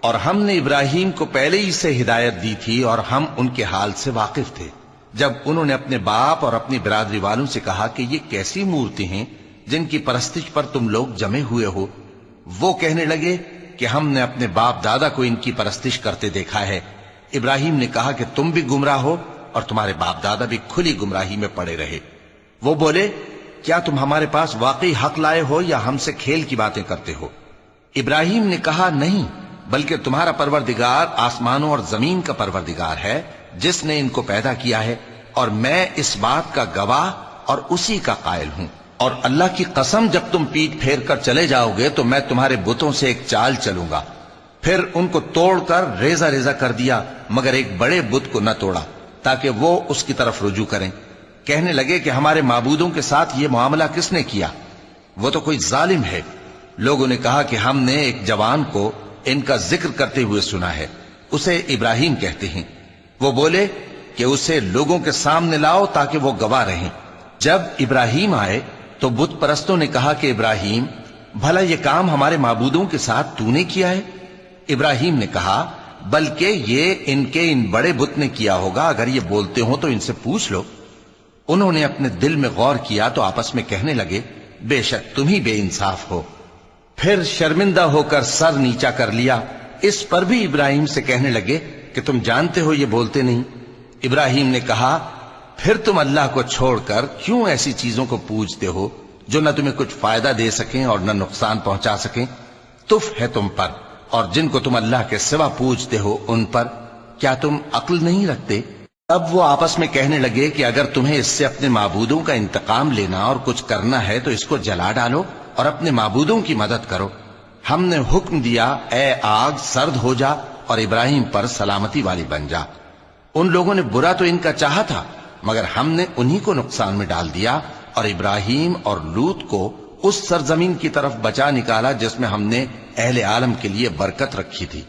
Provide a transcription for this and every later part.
اور ہم نے ابراہیم کو پہلے ہی سے ہدایت دی تھی اور ہم ان کے حال سے واقف تھے۔ جب انہوں نے اپنے باپ اور اپنی برادری والوں سے کہا کہ یہ کیسی مورتی ہیں جن کی پرستش پر تم لوگ جمے ہوئے ہو، وہ کہنے لگے کہ ہم نے اپنے باپ دادا کو ان کی پرستش کرتے دیکھا ہے۔ ابراہیم نے کہا کہ تم بھی گمراہ ہو اور تمہارے باپ دادا بھی کھلی گمراہی میں پڑے رہے۔ وہ بولے، کیا تم ہمارے پاس واقعی حق لائے ہو یا ہم سے کھیل کی باتیں کرتے ہو؟ ابراہیم نے کہا، نہیں، بلکہ تمہارا پروردگار آسمانوں اور زمین کا پروردگار ہے جس نے ان کو پیدا کیا ہے، اور میں اس بات کا گواہ اور اسی کا قائل ہوں۔ اور اللہ کی قسم، جب تم پیٹ پھیر کر چلے جاؤ گے تو میں تمہارے بتوں سے ایک چال چلوں گا۔ پھر ان کو توڑ کر ریزہ ریزہ کر دیا، مگر ایک بڑے بت کو نہ توڑا تاکہ وہ اس کی طرف رجوع کریں۔ کہنے لگے کہ ہمارے معبودوں کے ساتھ یہ معاملہ کس نے کیا؟ وہ تو کوئی ظالم ہے۔ لوگوں نے کہا کہ ہم نے ایک جوان کو ان کا ذکر کرتے ہوئے سنا ہے، اسے ابراہیم کہتے ہیں۔ وہ بولے کہ اسے لوگوں کے سامنے لاؤ تاکہ وہ گواہ رہیں۔ جب ابراہیم آئے تو بت پرستوں نے کہا کہ ابراہیم، بھلا یہ کام ہمارے معبودوں کے ساتھ تو نے کیا ہے؟ ابراہیم نے کہا، بلکہ یہ ان بڑے بت نے کیا ہوگا، اگر یہ بولتے ہوں تو ان سے پوچھ لو۔ انہوں نے اپنے دل میں غور کیا تو آپس میں کہنے لگے، بے شک تم ہی بے انصاف ہو۔ پھر شرمندہ ہو کر سر نیچا کر لیا۔ اس پر بھی ابراہیم سے کہنے لگے کہ تم جانتے ہو یہ بولتے نہیں۔ ابراہیم نے کہا، پھر تم اللہ کو چھوڑ کر کیوں ایسی چیزوں کو پوجتے ہو جو نہ تمہیں کچھ فائدہ دے سکیں اور نہ نقصان پہنچا سکیں؟ تف ہے تم پر اور جن کو تم اللہ کے سوا پوجتے ہو ان پر، کیا تم عقل نہیں رکھتے؟ تب وہ آپس میں کہنے لگے کہ اگر تمہیں اس سے اپنے معبودوں کا انتقام لینا اور کچھ کرنا ہے تو اس کو جلا ڈالو اور اپنے معبودوں کی مدد کرو۔ ہم نے حکم دیا، اے آگ سرد ہو جا اور ابراہیم پر سلامتی والی بن جا۔ ان لوگوں نے برا تو ان کا چاہا تھا، مگر ہم نے انہی کو نقصان میں ڈال دیا اور ابراہیم اور لوط کو اس سرزمین کی طرف بچا نکالا جس میں ہم نے اہل عالم کے لیے برکت رکھی تھی۔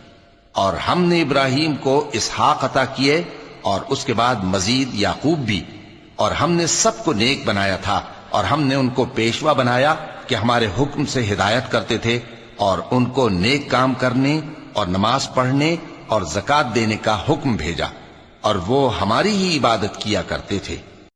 اور ہم نے ابراہیم کو اسحاق عطا کیے اور اس کے بعد مزید یعقوب بھی، اور ہم نے سب کو نیک بنایا تھا، اور ہم نے ان کو پیشوا بنایا کہ ہمارے حکم سے ہدایت کرتے تھے، اور ان کو نیک کام کرنے اور نماز پڑھنے اور زکوٰۃ دینے کا حکم بھیجا، اور وہ ہماری ہی عبادت کیا کرتے تھے۔